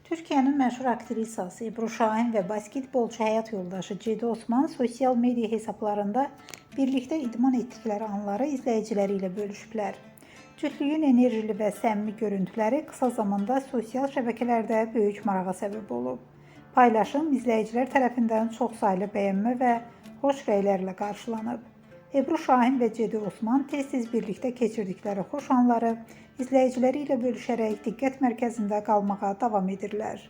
Türkiyənin məşhur aktrisası Ebru Şahin və basketbolçu həyat yoldaşı Cedi Osman sosial media hesablarında birlikdə idman etdikləri anları izləyiciləri ilə bölüşüblər. Cütlüyün enerjili və səmimi görüntüləri qısa zamanda sosial şəbəkələrdə böyük marağa səbəb olub. Paylaşım izləyicilər tərəfindən çoxsaylı bəyənmə və xoş rəylərlə qarşılanıb. Ebru Şahin və Cedi Osman tez-tez birlikdə keçirdikləri xoş anları izləyiciləri ilə bölüşərək diqqət mərkəzində qalmağa davam edirlər.